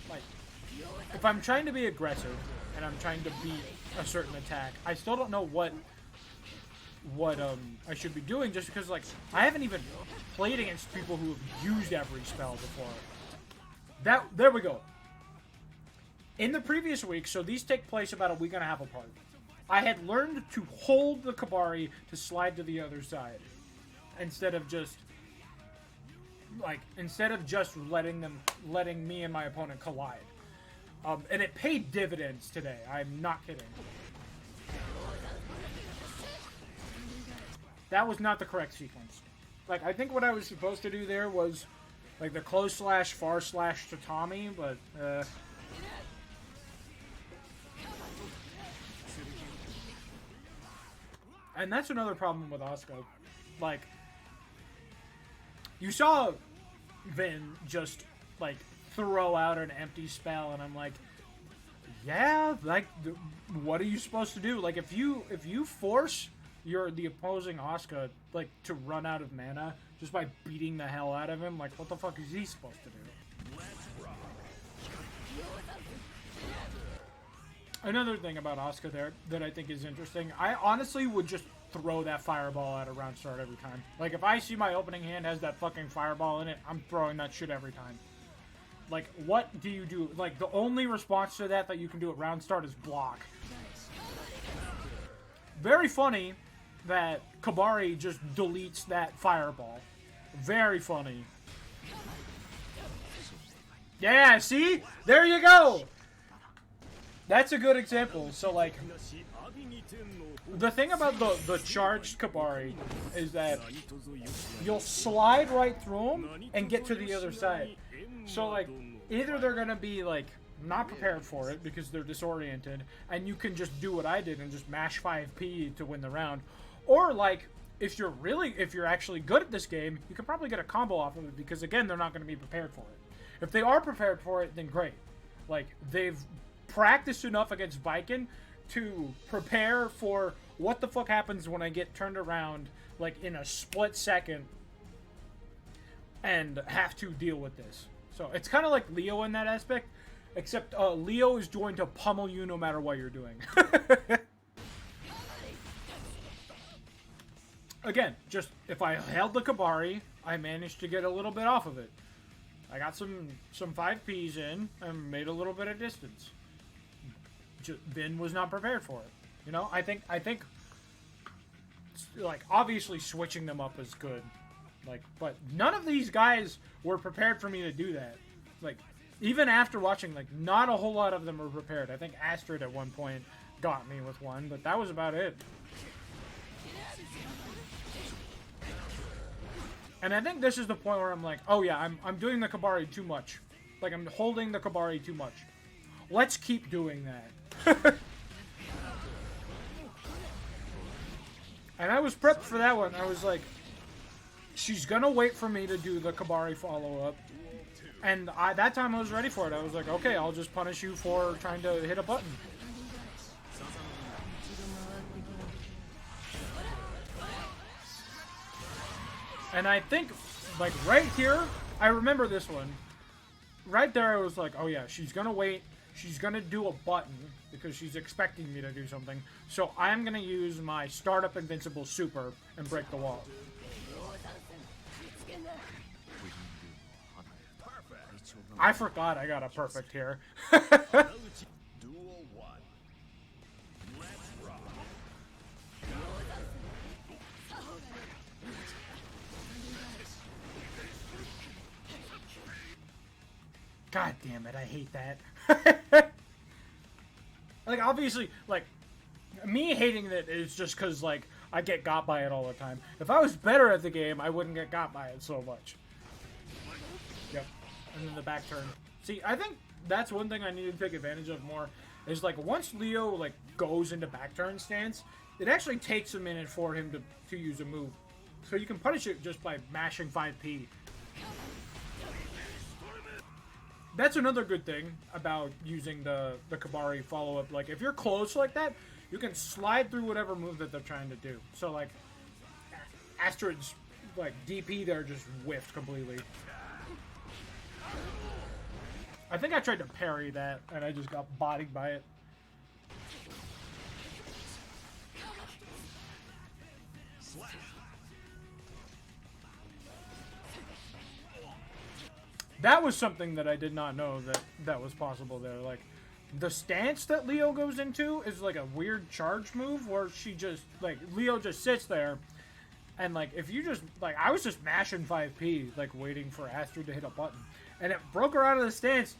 like if I'm trying to be aggressive and I'm trying to beat a certain attack, I still don't know what I should be doing, just because like I haven't even played against people who have used every spell before. There we go. In the previous week, so these take place about a week and a half apart, I had learned to hold the Kabari to slide to the other side instead of just letting me and my opponent collide. And it paid dividends today. I'm not kidding. That was not the correct sequence. Like, I think what I was supposed to do there was, like, the close slash, far slash to Tommy, but, and that's another problem with Asuka. Like, you saw Vin just, like, throw out an empty spell, and I'm like, yeah, like, what are you supposed to do? Like, if you force the opposing Asuka, like, to run out of mana just by beating the hell out of him, like, what the fuck is he supposed to do? Another thing about Asuka there that I think is interesting, I honestly would just throw that fireball at a round start every time. Like, if I see my opening hand has that fucking fireball in it, I'm throwing that shit every time. Like, what do you do? Like, the only response to that you can do at round start is block. Very funny that Kabari just deletes that fireball. Very funny. Yeah, see? There you go! That's a good example. So, like, the thing about the charged Kabari is that you'll slide right through them and get to the other side. So, like, either they're going to be, like, not prepared for it because they're disoriented, and you can just do what I did and just mash 5p to win the round. Or, like, if you're actually good at this game, you can probably get a combo off of it because, again, they're not going to be prepared for it. If they are prepared for it, then great. Like, they've practiced enough against baiken to prepare for what the fuck happens when I get turned around, like, in a split second and have to deal with this. So, it's kind of like Leo in that aspect, except Leo is going to pummel you no matter what you're doing. Again, just if I held the Kabari, I managed to get a little bit off of it. I got some 5Ps in and made a little bit of distance. Vin was not prepared for it. You know, I think like, obviously switching them up is good. Like, but none of these guys were prepared for me to do that. Like, even after watching, like, not a whole lot of them were prepared. I think Astrid at one point got me with one, but that was about it. And I think this is the point where I'm like, oh yeah, I'm doing the Kabari too much. Like, I'm holding the Kabari too much. Let's keep doing that. And I was prepped for that one. I was like, she's gonna wait for me to do the Kabari follow-up. And that time I was ready for it. I was like, okay, I'll just punish you for trying to hit a button. And I think, like, right here, I remember this one. Right there, I was like, oh yeah, she's gonna wait. She's gonna do a button because she's expecting me to do something. So I'm gonna use my startup invincible super and break the wall. I forgot I got a perfect here. God damn it, I hate that. Like, obviously, like, me hating it is just because, like, I get got by it all the time. If I was better at the game, I wouldn't get got by it so much. Yep. And then the back turn. See, I think that's one thing I need to take advantage of more, is like once Leo like goes into back turn stance, it actually takes a minute for him to use a move. So you can punish it just by mashing 5P. That's another good thing about using the Kabari follow-up. Like, if you're close like that, you can slide through whatever move that they're trying to do. So, like, Astrid's, like, DP there just whiffed completely. I think I tried to parry that, and I just got bodied by it. That was something that I did not know that was possible there. Like, the stance that Leo goes into is like a weird charge move where she just, like, Leo just sits there. And, like, if you just, like, I was just mashing 5P, like, waiting for Astrid to hit a button. And it broke her out of the stance.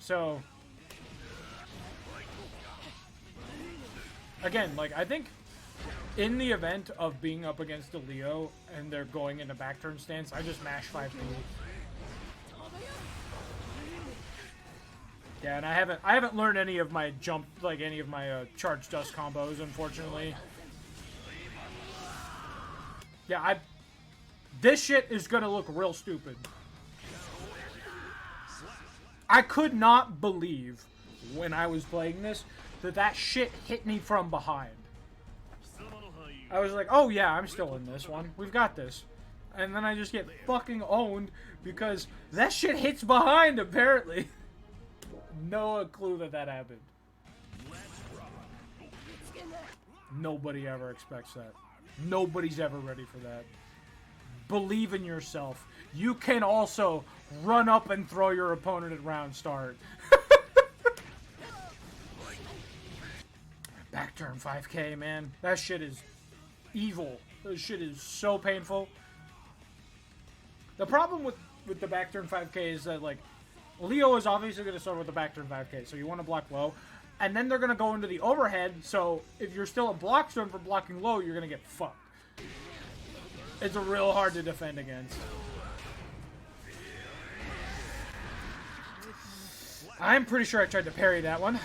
So, again, like, I think in the event of being up against a Leo and they're going into back turn stance, I just mash 5P. Yeah, and I haven't learned any of my jump, like any of my charge dust combos, unfortunately. Yeah, this shit is gonna look real stupid. I could not believe when I was playing this that shit hit me from behind. I was like, oh yeah, I'm still in this one. We've got this. And then I just get fucking owned because that shit hits behind, apparently. No clue that happened. Nobody ever expects that. Nobody's ever ready for that. Believe in yourself. You can also run up and throw your opponent at round start. Back turn 5K, man. That shit is evil. That shit is so painful. The problem with the back turn 5K is that, like, Leo is obviously going to start with the back turn 5K, so you want to block low. And then they're going to go into the overhead, so if you're still a block zone for blocking low, you're going to get fucked. It's real hard to defend against. I'm pretty sure I tried to parry that one.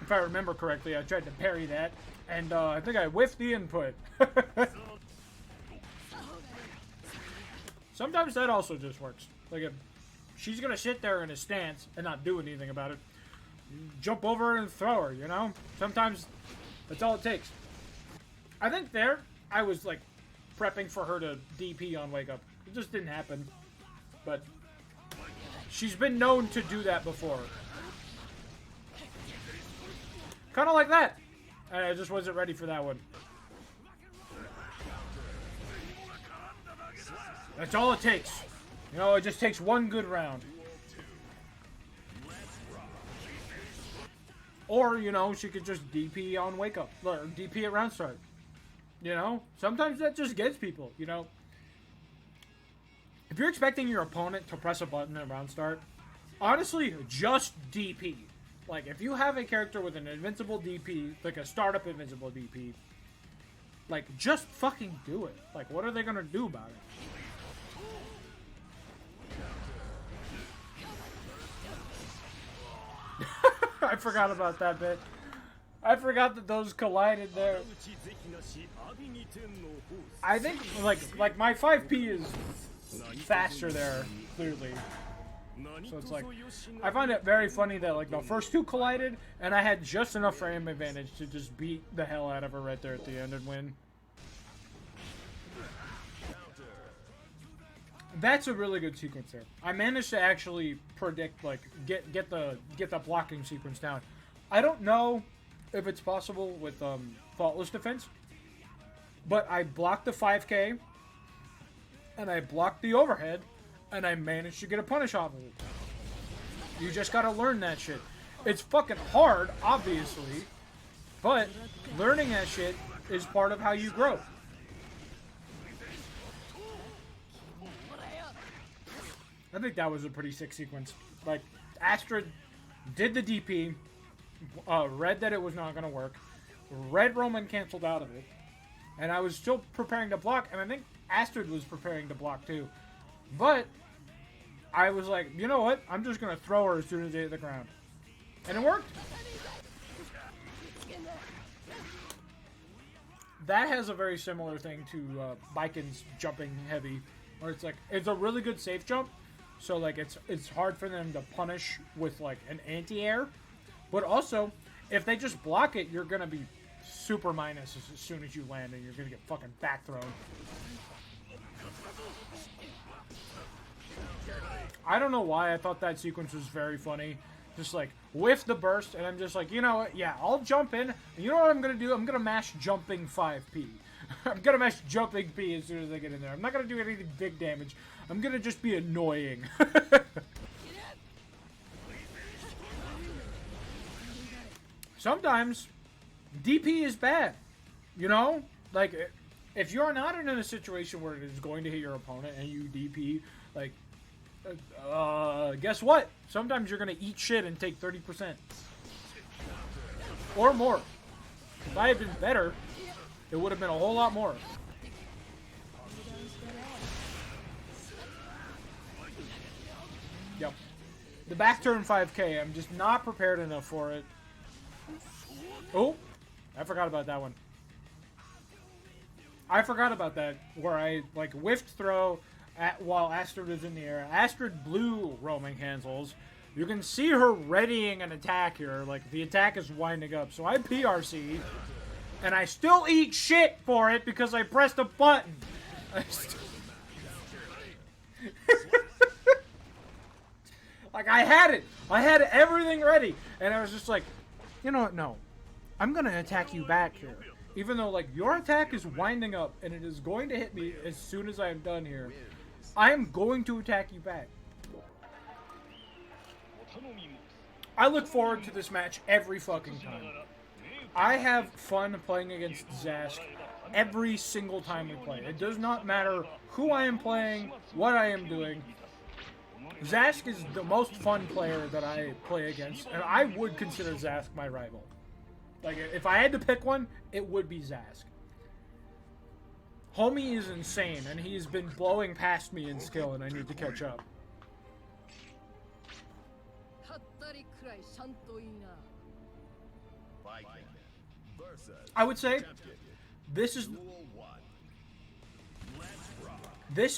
If I remember correctly, I tried to parry that, and I think I whiffed the input. Sometimes that also just works. Like, if she's gonna sit there in a stance and not do anything about it, jump over her and throw her, you know? Sometimes that's all it takes. I think there, I was, like, prepping for her to DP on Wake Up. It just didn't happen. But she's been known to do that before. Kind of like that. And I just wasn't ready for that one. That's all it takes. You know, it just takes one good round. Or, you know, she could just DP on Wake Up. Or DP at round start. You know? Sometimes that just gets people, you know? If you're expecting your opponent to press a button at round start, honestly, just DP. Like, if you have a character with an invincible DP, like a startup invincible DP, like, just fucking do it. Like, what are they gonna do about it? I forgot about that bit. I forgot that those collided there. I think, like my 5P is faster there, clearly. So it's like, I find it very funny that, like, the first two collided, and I had just enough frame advantage to just beat the hell out of her right there at the end and win. That's a really good sequence there. I managed to actually predict, like, get the blocking sequence down. I don't know if it's possible with faultless defense, but I blocked the 5K, and I blocked the overhead, and I managed to get a punish off of it. You just gotta learn that shit. It's fucking hard, obviously, but learning that shit is part of how you grow. I think that was a pretty sick sequence. Like, Astrid did the DP, read that it was not going to work, read Roman canceled out of it, and I was still preparing to block, and I think Astrid was preparing to block too. But I was like, you know what? I'm just going to throw her as soon as they hit the ground. And it worked. That has a very similar thing to baiken's jumping heavy, where it's like, it's a really good safe jump, so like it's hard for them to punish with like an anti-air, but also if they just block it, you're gonna be super minus as soon as you land, and you're gonna get fucking back thrown. I don't know why I thought that sequence was very funny. Just like, whiff the burst, and I'm just like, you know what, yeah, I'll jump in, and you know what I'm gonna do? I'm gonna mash jumping 5P. I'm gonna mash jumping P as soon as I get in there. I'm not gonna do anything big damage. I'm gonna just be annoying. Sometimes, DP is bad, you know? Like, if you're not in a situation where it is going to hit your opponent and you DP, like, guess what? Sometimes you're gonna eat shit and take 30%. Or more. If I had been better, it would have been a whole lot more. Yep. The back turn 5K, I'm just not prepared enough for it. Oh, I forgot about that one. I forgot about that, where I, like, whiffed throw while Astrid is in the air. Astrid blew roaming handles. You can see her readying an attack here. Like, the attack is winding up. So I PRC, and I still eat shit for it because I pressed a button. Like, I had it. I had everything ready. And I was just like, you know what? No. I'm going to attack you back here. Even though, like, your attack is winding up and it is going to hit me as soon as I am done here. I am going to attack you back. I look forward to this match every fucking time. I have fun playing against Zask every single time we play. It does not matter who I am playing, what I am doing. Zask is the most fun player that I play against, and I would consider Zask my rival. Like, if I had to pick one, it would be Zask. Homie is insane, and he's been blowing past me in skill, and I need to catch up. I would say this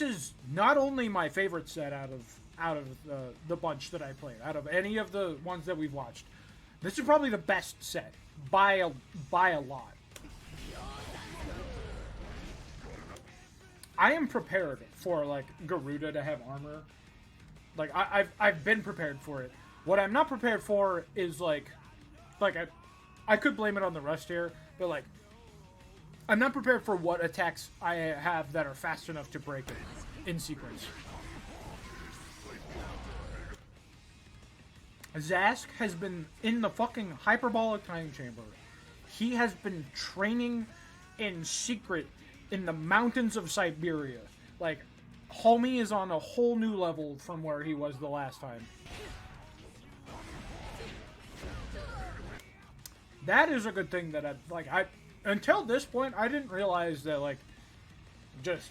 is not only my favorite set out of the bunch that I played, out of any of the ones that we've watched. This is probably the best set by a lot. I am prepared for, like, Garuda to have armor. Like, I've been prepared for it. What I'm not prepared for is, like I could blame it on the rust here, but, like, I'm not prepared for what attacks I have that are fast enough to break it in sequence. Zask has been in the fucking hyperbolic time chamber. He has been training in secret in the mountains of Siberia. Like, homie is on a whole new level from where he was the last time. That is a good thing that I until this point, I didn't realize that, like, just,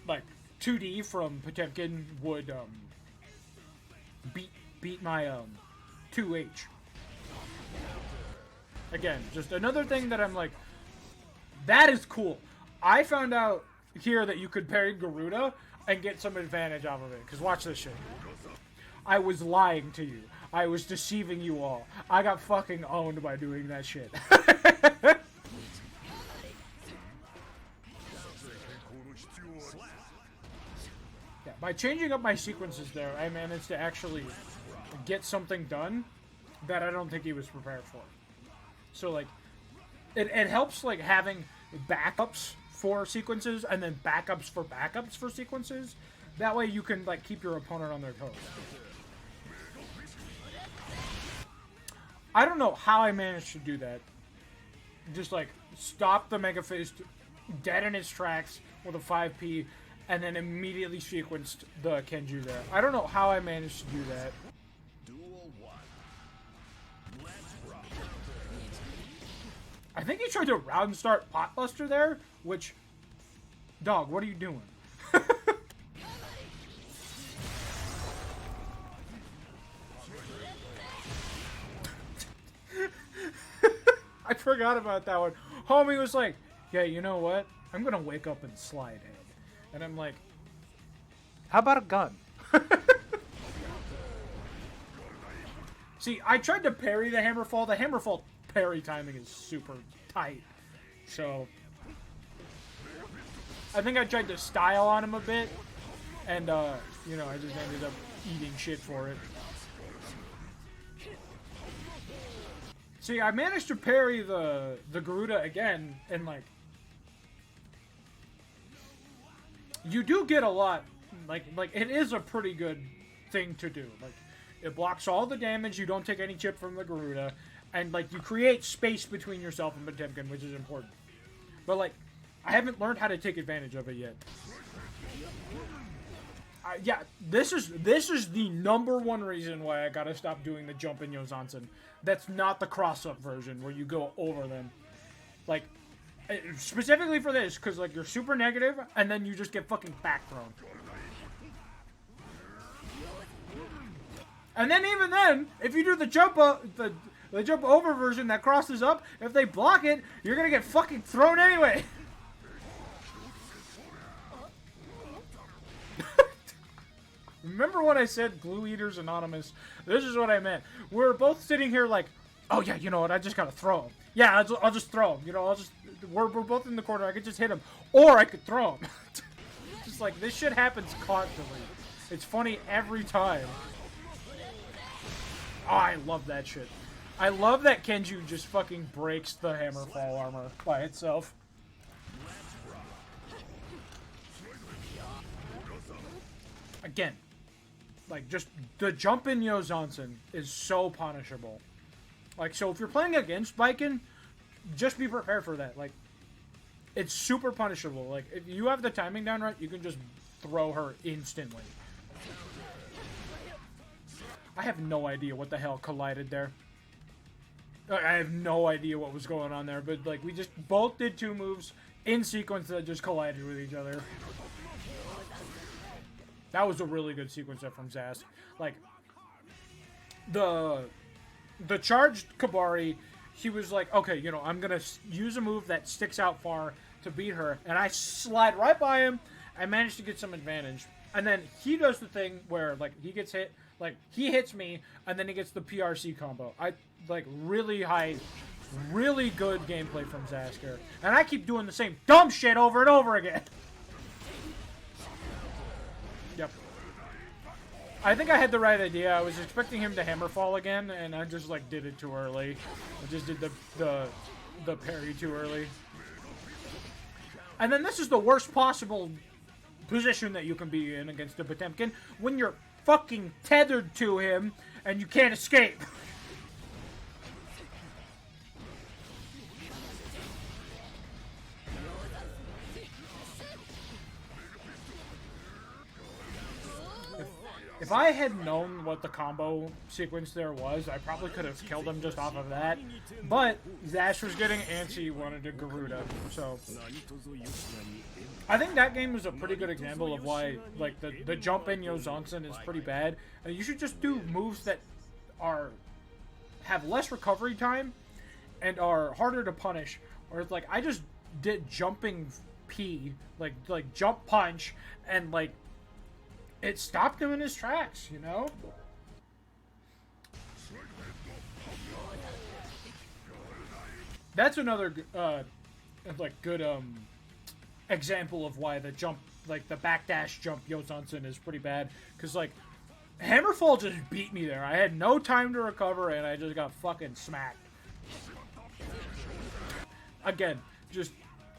like, 2D from Potemkin would, beat my, 2H. Again, just another thing that I'm like, that is cool. I found out here that you could parry Garuda and get some advantage off of it. Because watch this shit. I was lying to you. I was deceiving you all. I got fucking owned by doing that shit. Yeah, by changing up my sequences there, I managed to actually get something done that I don't think he was prepared for. So, like, it helps, like, having backups for sequences and then backups for sequences. That way you can, like, keep your opponent on their toes. I don't know how I managed to do that. Just, like, stop the Mega Fist dead in its tracks with a 5P and then immediately sequenced the Kenju there. I don't know how I managed to do that. I think he tried to round start Potbuster there, which, dog, what are you doing? forgot about that one. Homie was like, yeah, you know what? I'm gonna wake up and slide head. And I'm like, how about a gun? See, I tried to parry the hammerfall. The hammerfall parry timing is super tight. So, I think I tried to style on him a bit. And, you know, I just ended up eating shit for it. See, I managed to parry the Garuda again, and, like, you do get a lot, like, it is a pretty good thing to do. Like, it blocks all the damage, you don't take any chip from the Garuda, and, like, you create space between yourself and Potemkin, which is important. But, like, I haven't learned how to take advantage of it yet. Yeah, this is the #1 reason why I gotta stop doing the jump in Yozansen. That's not the cross-up version, where you go over them. Like, specifically for this, because, like, you're super negative, and then you just get fucking back thrown. And then even then, if you do the jump up, the jump over version that crosses up, if they block it, you're gonna get fucking thrown anyway. Remember when I said Glue Eaters Anonymous? This is what I meant. We're both sitting here like, oh yeah, you know what? I just gotta throw him. Yeah, I'll just throw him. You know, we're both in the corner. I could just hit him, or I could throw him. Just like this shit happens constantly. It's funny every time. Oh, I love that shit. I love that Kenju just fucking breaks the Hammerfall armor by itself. Again, like, just the jump in Yozansen is so punishable. Like, so if you're playing against baiken, just be prepared for that. Like, it's super punishable. Like, if you have the timing down right, you can just throw her instantly. I have no idea what the hell collided there. I have no idea what was going on there, but, like, we just both did 2 moves in sequence that just collided with each other. That was a really good sequence up from Zast. Like, the charged Kabari, he was like, okay, you know, I'm going to use a move that sticks out far to beat her. And I slide right by him. I managed to get some advantage. And then he does the thing where, like, he gets hit. Like, he hits me, and then he gets the PRC combo. Like, really high, really good gameplay from Zasker. And I keep doing the same dumb shit over and over again. Yep. I think I had the right idea. I was expecting him to hammerfall again, and I just, like, did it too early. I just did the parry too early. And then this is the worst possible position that you can be in against a Potemkin, when you're fucking tethered to him and you can't escape. If I had known what the combo sequence there was, I probably could have killed him just off of that. But Zash was getting antsy, wanted a Garuda, so I think that game is a pretty good example of why, like, the jump in Yozansen is pretty bad. And you should just do moves that have less recovery time and are harder to punish. Or it's like, I just did jumping P, like jump punch, and, like, it stopped him in his tracks, you know? That's another, like, good, example of why the jump, like, the backdash jump Yozansen is pretty bad. Because, like, Hammerfall just beat me there. I had no time to recover, and I just got fucking smacked. Again, just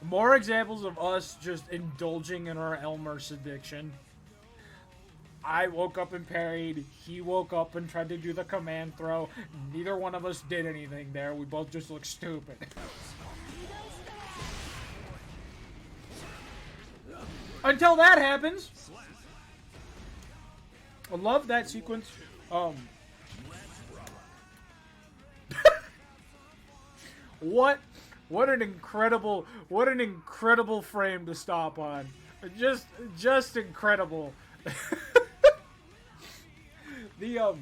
more examples of us just indulging in our Elmer's addiction. I woke up and parried. He woke up and tried to do the command throw. Neither one of us did anything there. We both just looked stupid. Until that happens. I love that sequence. What an incredible frame to stop on. Just incredible. The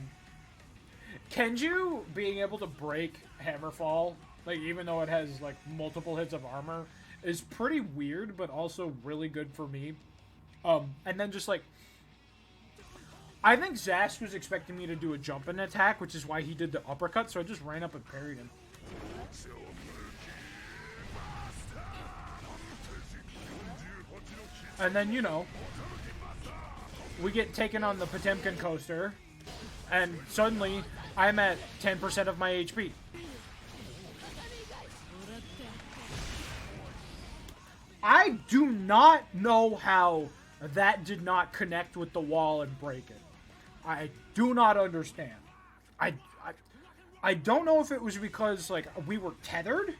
Kenju being able to break Hammerfall like even though it has like multiple hits of armor, is pretty weird, but also really good for me. And then just like, I think Zask was expecting me to do a jumping attack, which is why he did the uppercut, so I just ran up and parried him. And then, you know, we get taken on the Potemkin coaster, and suddenly I'm at 10% of my HP. I do not know how that did not connect with the wall and break it. I do not understand. I don't know if it was because like we were tethered.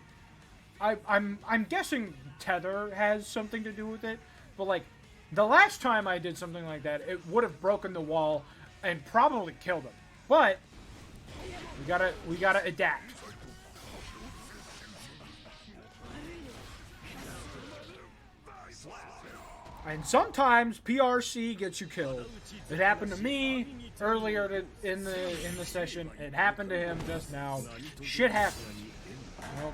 I'm guessing tether has something to do with it, but like the last time I did something like that, it would have broken the wall and probably killed him. But we gotta adapt. And sometimes PRC gets you killed. It happened to me earlier in the session. It happened to him just now. Shit happens. Well,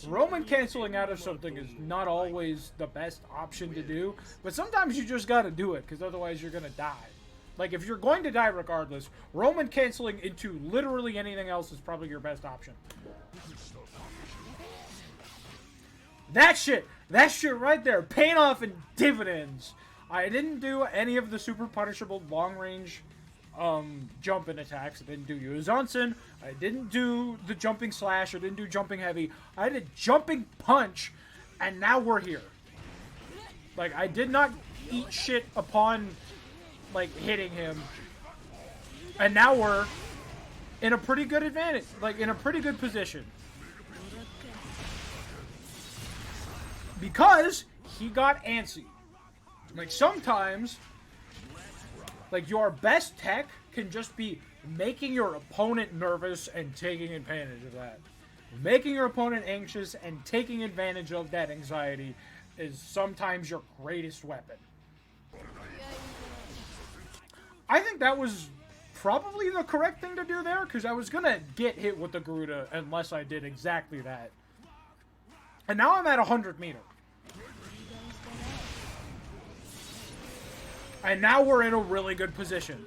Roman canceling out of something is not always the best option to do, but sometimes you just gotta do it, because otherwise you're gonna die. Like, if you're going to die regardless, Roman canceling into literally anything else is probably your best option. That shit right there, paying off in dividends. I didn't do any of the super punishable long-range jumping attacks. I didn't do Yuzansen. I didn't do the jumping slash. I didn't do jumping heavy. I did jumping punch, and now we're here. Like, I did not eat shit upon, like, hitting him. And now we're in a pretty good advantage. Like, in a pretty good position. Because he got antsy. Like, sometimes, like, your best tech can just be making your opponent nervous and taking advantage of that. Making your opponent anxious and taking advantage of that anxiety is sometimes your greatest weapon. I think that was probably the correct thing to do there, because I was going to get hit with the Garuda unless I did exactly that. And now I'm at 100 meter. And now we're in a really good position.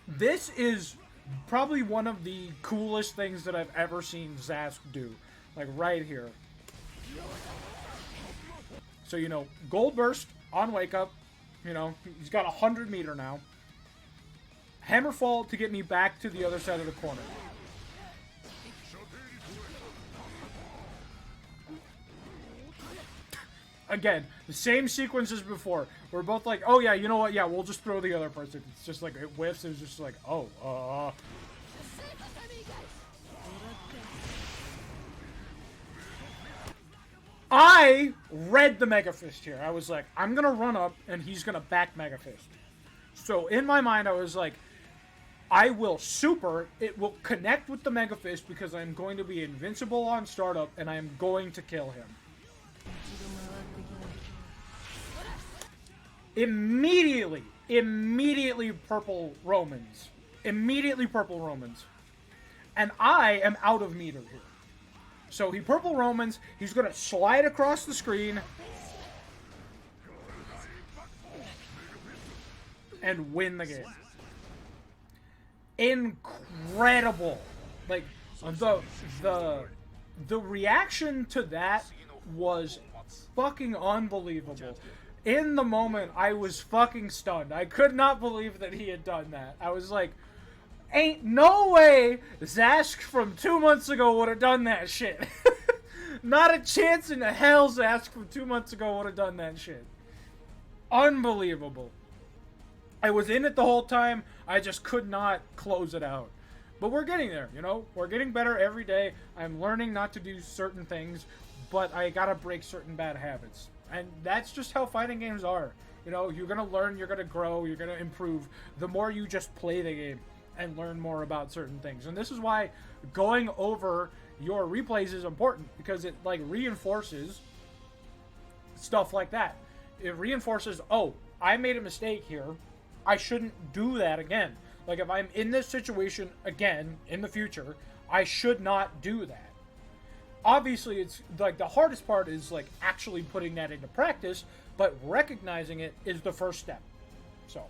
This is probably one of the coolest things that I've ever seen Zask do. Like, right here. So, you know, Gold Burst on Wake Up. You know, he's got 100 meter now. Hammerfall to get me back to the other side of the corner. Again, the same sequence as before. We're both like, oh yeah, you know what? Yeah, we'll just throw the other person. It's just like, it whiffs. It's just like, oh, I read the Mega Fist here. I was like, I'm going to run up and he's going to back Mega Fist. So in my mind, I was like, I will super. It will connect with the Mega Fist because I'm going to be invincible on startup and I am going to kill him. Immediately purple Romans. Immediately purple Romans. And I am out of meter here. So he purple Romans. He's going to slide across the screen. And win the game. Incredible. Like, the reaction to that was fucking unbelievable. In the moment, I was fucking stunned. I could not believe that he had done that. I was like, ain't no way Zask from 2 months ago would have done that shit. Not a chance in hell Zask from 2 months ago would have done that shit. Unbelievable. I was in it the whole time. I just could not close it out. But we're getting there, you know? We're getting better every day. I'm learning not to do certain things, but I gotta break certain bad habits. And that's just how fighting games are. You know, you're going to learn, you're going to grow, you're going to improve the more you just play the game and learn more about certain things. And this is why going over your replays is important, because it, like, reinforces stuff like that. It reinforces, oh, I made a mistake here. I shouldn't do that again. Like, if I'm in this situation again in the future, I should not do that. Obviously, it's like the hardest part is like actually putting that into practice, but recognizing it is the first step. So.